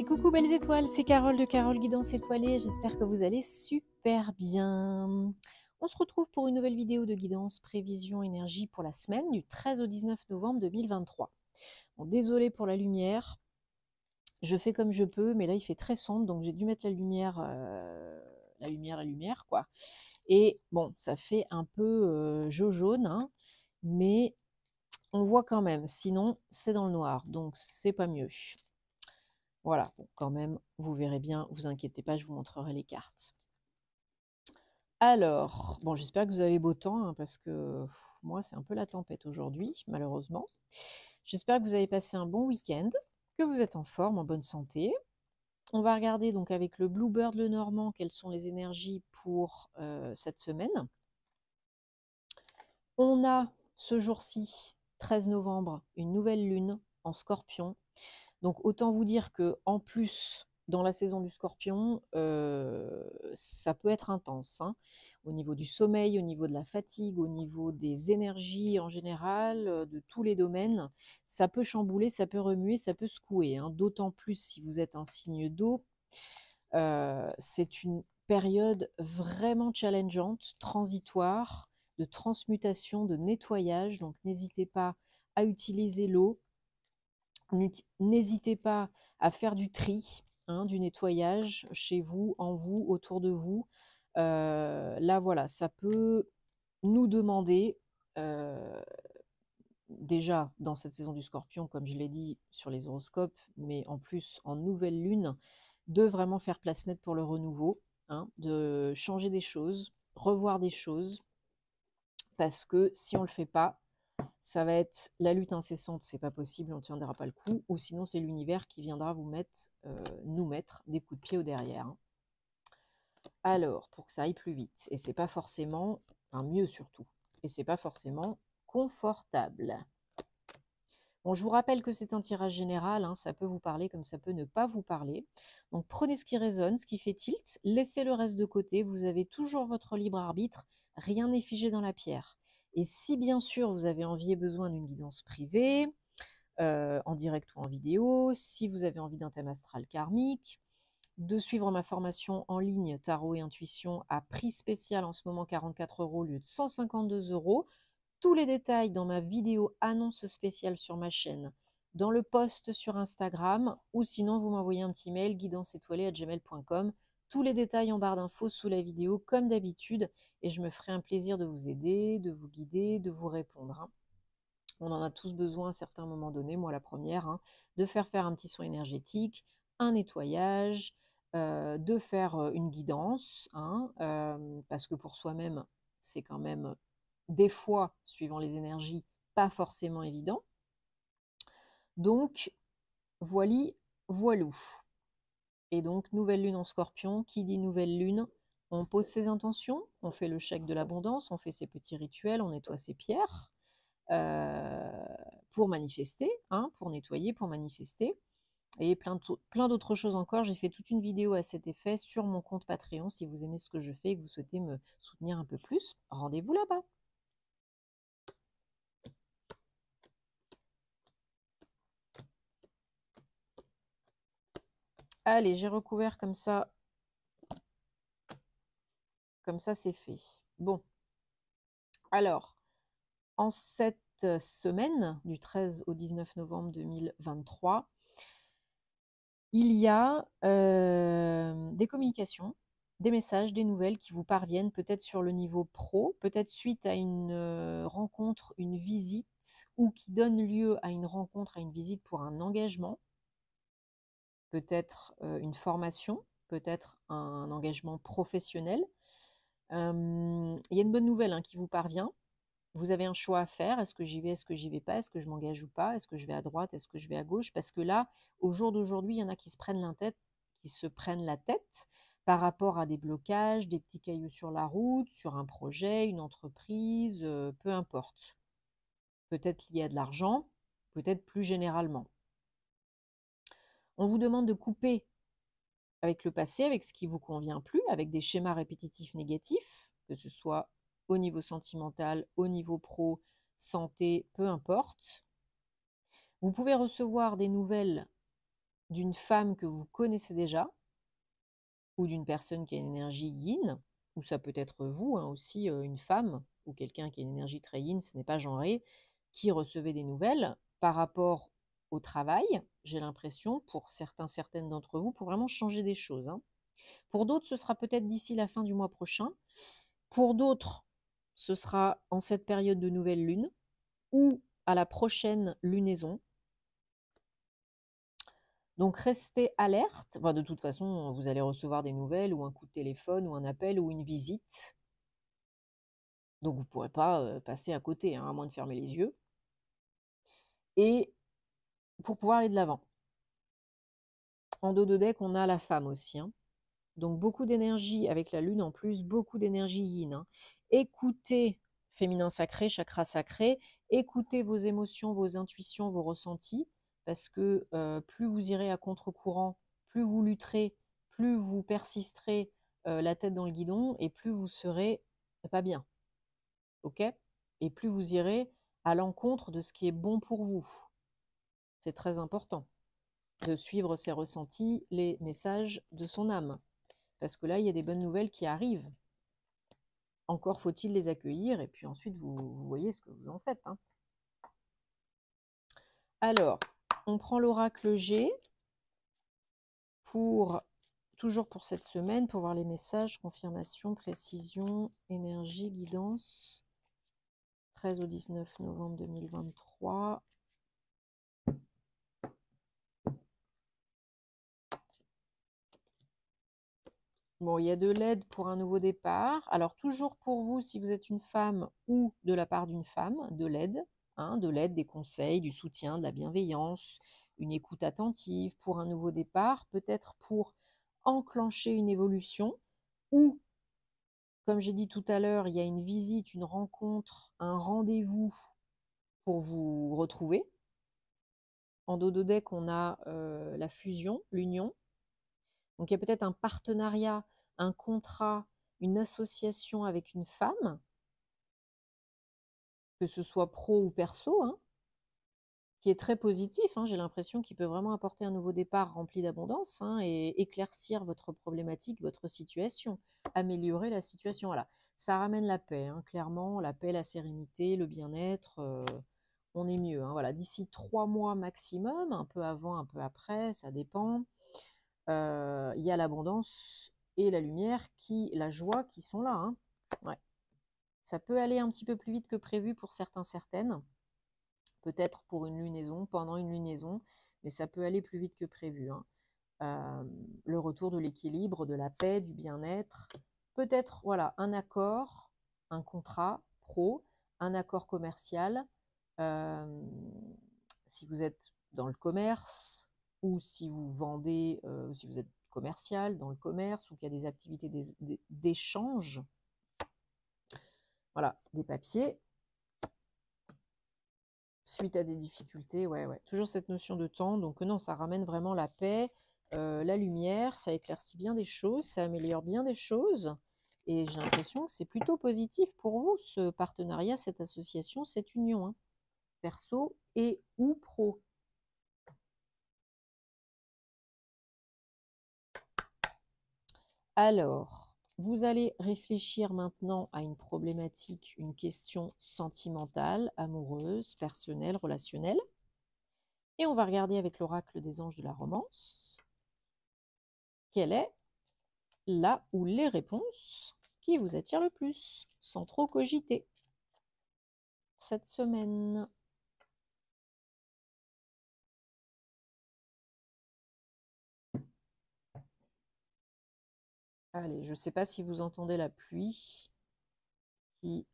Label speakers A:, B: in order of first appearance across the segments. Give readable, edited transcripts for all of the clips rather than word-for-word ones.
A: Et coucou belles étoiles, c'est Carole de Carole Guidance Étoilée, j'espère que vous allez super bien. On se retrouve pour une nouvelle vidéo de guidance prévision énergie pour la semaine du 13 au 19 novembre 2023. Bon, désolée pour la lumière, je fais comme je peux, mais là il fait très sombre, donc j'ai dû mettre la lumière quoi. Et bon, ça fait un peu jaune, hein, mais on voit quand même, sinon c'est dans le noir, donc c'est pas mieux. Voilà, bon, quand même, vous verrez bien, vous inquiétez pas, je vous montrerai les cartes. Alors, bon, j'espère que vous avez beau temps, hein, parce que moi, c'est un peu la tempête aujourd'hui, malheureusement. J'espère que vous avez passé un bon week-end, que vous êtes en forme, en bonne santé. On va regarder donc avec le Bluebird le Normand quelles sont les énergies pour cette semaine. On a ce jour-ci, 13 novembre, une nouvelle lune en Scorpion. Donc autant vous dire que en plus, dans la saison du Scorpion, ça peut être intense, hein, au niveau du sommeil, au niveau de la fatigue, au niveau des énergies en général, de tous les domaines. Ça peut chambouler, ça peut remuer, ça peut secouer, hein, d'autant plus si vous êtes un signe d'eau. C'est une période vraiment challengeante, transitoire, de transmutation, de nettoyage. Donc n'hésitez pas à utiliser l'eau. N'hésitez pas à faire du tri, hein, du nettoyage chez vous, en vous, autour de vous. Là, voilà, ça peut nous demander, déjà dans cette saison du Scorpion, comme je l'ai dit sur les horoscopes, mais en plus en nouvelle lune, de vraiment faire place nette pour le renouveau, hein, de changer des choses, revoir des choses, parce que si on ne le fait pas, ça va être la lutte incessante, c'est pas possible, on ne tiendra pas le coup, ou sinon c'est l'univers qui viendra nous mettre des coups de pied au derrière, hein. Alors, pour que ça aille plus vite, et c'est pas forcément, enfin mieux surtout, et c'est pas forcément confortable. Bon, je vous rappelle que c'est un tirage général, hein, ça peut vous parler comme ça peut ne pas vous parler. Donc prenez ce qui résonne, ce qui fait tilt, laissez le reste de côté, vous avez toujours votre libre arbitre, rien n'est figé dans la pierre. Et si bien sûr vous avez envie et besoin d'une guidance privée, en direct ou en vidéo, si vous avez envie d'un thème astral karmique, de suivre ma formation en ligne Tarot et Intuition à prix spécial en ce moment 44 € au lieu de 152 €. Tous les détails dans ma vidéo annonce spéciale sur ma chaîne, dans le post sur Instagram, ou sinon vous m'envoyez un petit mail guidanceétoilée@gmail.com. Tous les détails en barre d'infos sous la vidéo comme d'habitude, et je me ferai un plaisir de vous aider, de vous guider, de vous répondre, hein. On en a tous besoin à un certain moment donné, moi la première, hein, de faire un petit soin énergétique, un nettoyage, de faire une guidance, hein, parce que pour soi-même, c'est quand même des fois, suivant les énergies, pas forcément évident. Donc, voilou. Et donc, nouvelle lune en Scorpion, qui dit nouvelle lune, on pose ses intentions, on fait le chèque de l'abondance, on fait ses petits rituels, on nettoie ses pierres, pour manifester, hein, pour nettoyer, pour manifester, et plein d'autres choses encore. J'ai fait toute une vidéo à cet effet sur mon compte Patreon. Si vous aimez ce que je fais et que vous souhaitez me soutenir un peu plus, rendez-vous là-bas. Allez, j'ai recouvert comme ça c'est fait. Bon, alors, en cette semaine, du 13 au 19 novembre 2023, il y a des communications, des messages, des nouvelles qui vous parviennent peut-être sur le niveau pro, peut-être suite à une rencontre, une visite, ou qui donne lieu à une rencontre, à une visite pour un engagement, peut-être une formation, peut-être un engagement professionnel. Il y a une bonne nouvelle, hein, qui vous parvient. Vous avez un choix à faire. Est-ce que j'y vais, est-ce que j'y vais pas? Est-ce que je m'engage ou pas? Est-ce que je vais à droite? Est-ce que je vais à gauche? Parce que là, au jour d'aujourd'hui, il y en a qui se prennent la tête par rapport à des blocages, des petits cailloux sur la route, sur un projet, une entreprise, peu importe. Peut-être lié à de l'argent, peut-être plus généralement. On vous demande de couper avec le passé, avec ce qui ne vous convient plus, avec des schémas répétitifs négatifs, que ce soit au niveau sentimental, au niveau pro, santé, peu importe. Vous pouvez recevoir des nouvelles d'une femme que vous connaissez déjà, ou d'une personne qui a une énergie yin, ou ça peut être vous aussi, une femme, ou quelqu'un qui a une énergie très yin, ce n'est pas genré, qui recevait des nouvelles par rapport au travail, j'ai l'impression, pour certaines d'entre vous, pour vraiment changer des choses, hein. Pour d'autres, ce sera peut-être d'ici la fin du mois prochain. Pour d'autres, ce sera en cette période de nouvelle lune ou à la prochaine lunaison. Donc restez alerte. Enfin, de toute façon, vous allez recevoir des nouvelles ou un coup de téléphone ou un appel ou une visite. Donc vous ne pourrez pas passer à côté, hein, à moins de fermer les yeux. Et pour pouvoir aller de l'avant. En dos de deck, on a la femme aussi, hein. Donc beaucoup d'énergie avec la lune en plus, beaucoup d'énergie yin, hein. Écoutez féminin sacré, chakra sacré, écoutez vos émotions, vos intuitions, vos ressentis, parce que plus vous irez à contre-courant, plus vous lutterez, plus vous persisterez la tête dans le guidon, et plus vous serez pas bien, ok? Et plus vous irez à l'encontre de ce qui est bon pour vous. C'est très important de suivre ses ressentis, les messages de son âme. Parce que là, il y a des bonnes nouvelles qui arrivent. Encore faut-il les accueillir, et puis ensuite, vous voyez ce que vous en faites, hein. Alors, on prend l'oracle G, toujours pour cette semaine, pour voir les messages, confirmation, précision, énergie, guidance. 13 au 19 novembre 2023. Bon, il y a de l'aide pour un nouveau départ. Alors, toujours pour vous, si vous êtes une femme ou de la part d'une femme, de l'aide, hein, de l'aide, des conseils, du soutien, de la bienveillance, une écoute attentive pour un nouveau départ, peut-être pour enclencher une évolution, ou, comme j'ai dit tout à l'heure, il y a une visite, une rencontre, un rendez-vous pour vous retrouver. En dos de deck, on a la fusion, l'union. Donc, il y a peut-être un partenariat, un contrat, une association avec une femme, que ce soit pro ou perso, hein, qui est très positif, hein. J'ai l'impression qu'il peut vraiment apporter un nouveau départ rempli d'abondance, hein, et éclaircir votre problématique, votre situation, améliorer la situation. Voilà. Ça ramène la paix, hein, clairement, la paix, la sérénité, le bien-être. On est mieux, hein. Voilà. D'ici 3 mois maximum, un peu avant, un peu après, ça dépend. Il y a l'abondance et la lumière, la joie qui sont là, hein. Ouais. Ça peut aller un petit peu plus vite que prévu pour certaines, peut-être pour une lunaison, pendant une lunaison, mais ça peut aller plus vite que prévu, hein. Le retour de l'équilibre, de la paix, du bien-être, peut-être voilà, un accord, un contrat pro, un accord commercial, euh, si vous êtes dans le commerce, ou si vous vendez, si vous êtes commercial dans le commerce, ou qu'il y a des activités d'échange, voilà, des papiers, suite à des difficultés, ouais, toujours cette notion de temps. Donc non, ça ramène vraiment la paix, la lumière, ça éclaircit bien des choses, ça améliore bien des choses, et j'ai l'impression que c'est plutôt positif pour vous, ce partenariat, cette association, cette union, hein, perso et ou pro. Alors, vous allez réfléchir maintenant à une problématique, une question sentimentale, amoureuse, personnelle, relationnelle. Et on va regarder avec l'oracle des anges de la romance quelle est là ou les réponses qui vous attirent le plus, sans trop cogiter cette semaine. Allez, je ne sais pas si vous entendez la pluie qui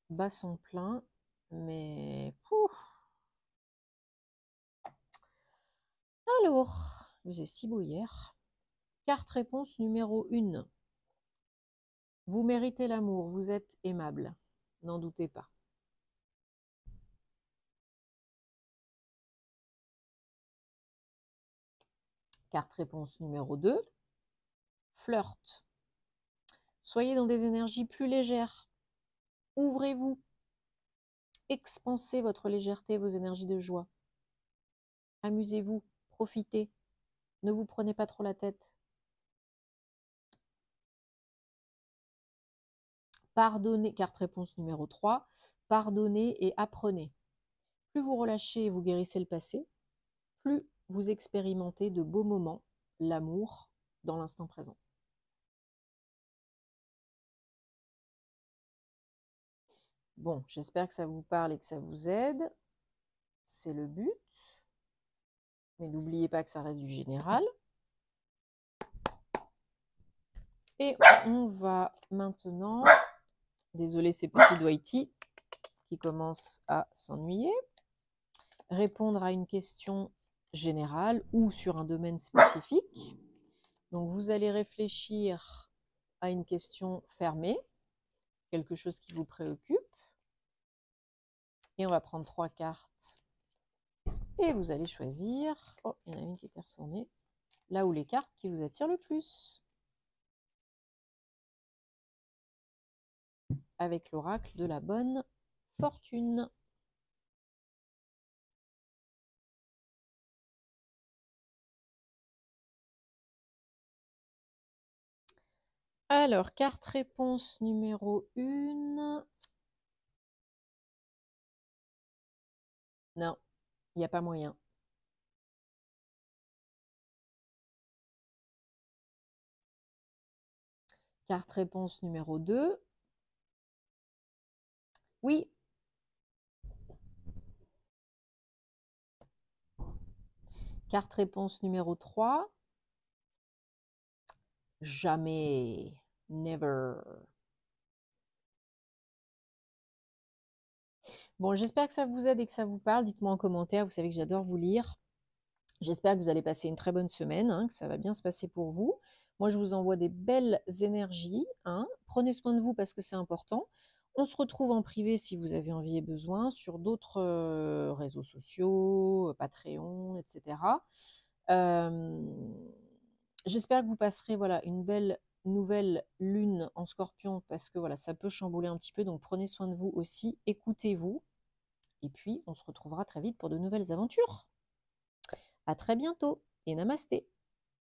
A: bat son plein, mais... Pouf. Alors, il faisait si beau hier. Carte réponse numéro 1. Vous méritez l'amour, vous êtes aimable, n'en doutez pas. Carte réponse numéro 2. Flirt. Soyez dans des énergies plus légères. Ouvrez-vous. Expansez votre légèreté, vos énergies de joie. Amusez-vous, profitez. Ne vous prenez pas trop la tête. Pardonnez, carte réponse numéro 3, pardonnez et apprenez. Plus vous relâchez et vous guérissez le passé, plus vous expérimentez de beaux moments, l'amour dans l'instant présent. Bon, j'espère que ça vous parle et que ça vous aide. C'est le but. Mais n'oubliez pas que ça reste du général. Et on va maintenant, désolé ces petits doigts-ti qui commencent à s'ennuyer, répondre à une question générale ou sur un domaine spécifique. Donc vous allez réfléchir à une question fermée, quelque chose qui vous préoccupe. Et on va prendre 3 cartes. Et vous allez choisir, oh, il y en a une qui était retournée, là où les cartes qui vous attirent le plus. Avec l'oracle de la bonne fortune. Alors, carte réponse numéro 1. Non, il n'y a pas moyen. Carte réponse numéro 2. Oui. Carte réponse numéro 3. Jamais. Never. Bon, j'espère que ça vous aide et que ça vous parle. Dites-moi en commentaire, vous savez que j'adore vous lire. J'espère que vous allez passer une très bonne semaine, hein, que ça va bien se passer pour vous. Moi, je vous envoie des belles énergies. Hein. Prenez soin de vous parce que c'est important. On se retrouve en privé si vous avez envie et besoin sur d'autres réseaux sociaux, Patreon, etc. J'espère que vous passerez voilà, une belle nouvelle lune en Scorpion parce que voilà, ça peut chambouler un petit peu. Donc prenez soin de vous aussi, écoutez-vous. Et puis, on se retrouvera très vite pour de nouvelles aventures. À très bientôt et namasté.